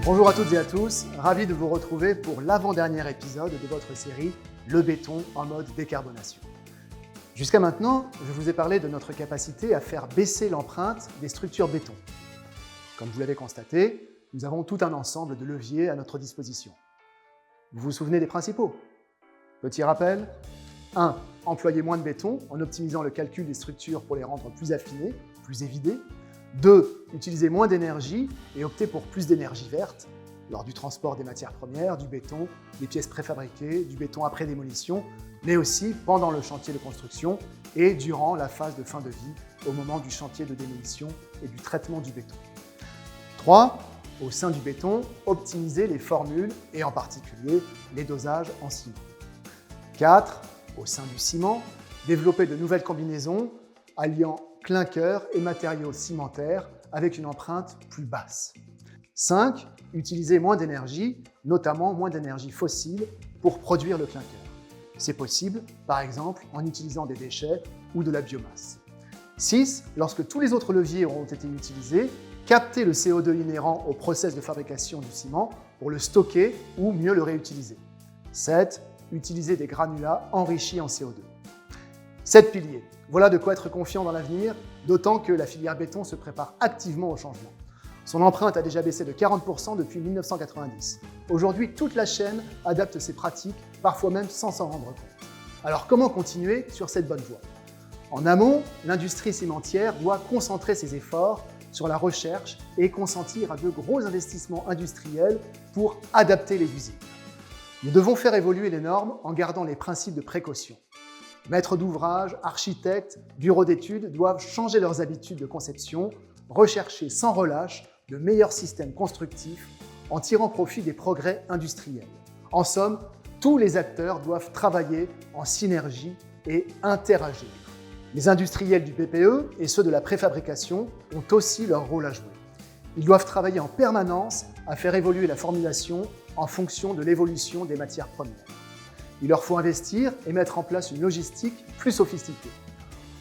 Bonjour à toutes et à tous, ravi de vous retrouver pour l'avant-dernier épisode de votre série Le béton en mode décarbonation. Jusqu'à maintenant, je vous ai parlé de notre capacité à faire baisser l'empreinte des structures béton. Comme vous l'avez constaté, nous avons tout un ensemble de leviers à notre disposition. Vous vous souvenez des principaux? Petit rappel, 1. Employer moins de béton en optimisant le calcul des structures pour les rendre plus affinées, plus évidées. 2. Utiliser moins d'énergie et opter pour plus d'énergie verte lors du transport des matières premières, du béton, des pièces préfabriquées, du béton après démolition, mais aussi pendant le chantier de construction et durant la phase de fin de vie, au moment du chantier de démolition et du traitement du béton. 3. Au sein du béton, optimiser les formules et en particulier les dosages en ciment. 4. Au sein du ciment, développer de nouvelles combinaisons alliant clinker et matériaux cimentaires avec une empreinte plus basse. 5. Utiliser moins d'énergie, notamment moins d'énergie fossile, pour produire le clinker. C'est possible, par exemple, en utilisant des déchets ou de la biomasse. 6. Lorsque tous les autres leviers auront été utilisés, capter le CO2 inhérent au process de fabrication du ciment pour le stocker ou mieux le réutiliser. 7. Utiliser des granulats enrichis en CO2. 7 piliers. Voilà de quoi être confiant dans l'avenir, d'autant que la filière béton se prépare activement au changement. Son empreinte a déjà baissé de 40% depuis 1990. Aujourd'hui, toute la chaîne adapte ses pratiques, parfois même sans s'en rendre compte. Alors comment continuer sur cette bonne voie? En amont, l'industrie cimentière doit concentrer ses efforts sur la recherche et consentir à de gros investissements industriels pour adapter les usines. Nous devons faire évoluer les normes en gardant les principes de précaution. Maîtres d'ouvrage, architectes, bureaux d'études doivent changer leurs habitudes de conception, rechercher sans relâche de meilleurs systèmes constructifs en tirant profit des progrès industriels. En somme, tous les acteurs doivent travailler en synergie et interagir. Les industriels du PPE et ceux de la préfabrication ont aussi leur rôle à jouer. Ils doivent travailler en permanence à faire évoluer la formulation en fonction de l'évolution des matières premières. Il leur faut investir et mettre en place une logistique plus sophistiquée.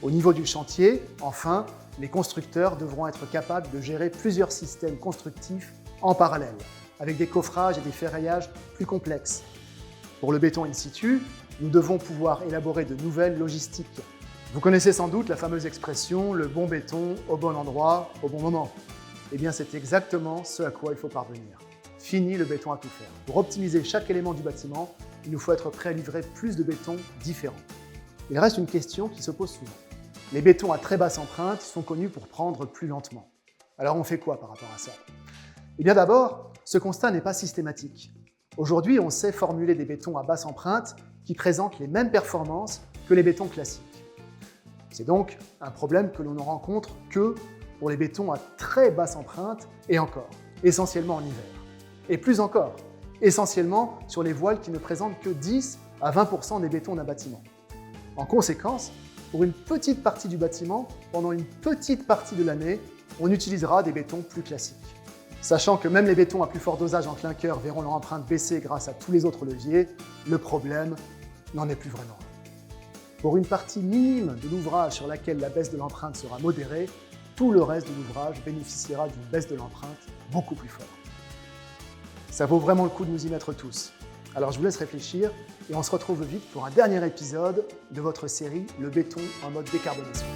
Au niveau du chantier, enfin, les constructeurs devront être capables de gérer plusieurs systèmes constructifs en parallèle, avec des coffrages et des ferraillages plus complexes. Pour le béton in situ, nous devons pouvoir élaborer de nouvelles logistiques. Vous connaissez sans doute la fameuse expression « le bon béton au bon endroit, au bon moment ». Eh bien, c'est exactement ce à quoi il faut parvenir. Fini le béton à tout faire. Pour optimiser chaque élément du bâtiment, il nous faut être prêt à livrer plus de béton différent. Il reste une question qui se pose souvent. Les bétons à très basse empreinte sont connus pour prendre plus lentement. Alors on fait quoi par rapport à ça? Eh bien d'abord, ce constat n'est pas systématique. Aujourd'hui, on sait formuler des bétons à basse empreinte qui présentent les mêmes performances que les bétons classiques. C'est donc un problème que l'on ne rencontre que pour les bétons à très basse empreinte et encore, essentiellement en hiver. Et plus encore, essentiellement sur les voiles qui ne présentent que 10 à 20% des bétons d'un bâtiment. En conséquence, pour une petite partie du bâtiment, pendant une petite partie de l'année, on utilisera des bétons plus classiques. Sachant que même les bétons à plus fort dosage en clinker verront leur empreinte baisser grâce à tous les autres leviers, le problème n'en est plus vraiment. Pour une partie minime de l'ouvrage sur laquelle la baisse de l'empreinte sera modérée, tout le reste de l'ouvrage bénéficiera d'une baisse de l'empreinte beaucoup plus forte. Ça vaut vraiment le coup de nous y mettre tous. Alors je vous laisse réfléchir et on se retrouve vite pour un dernier épisode de votre série Le béton en mode décarbonation.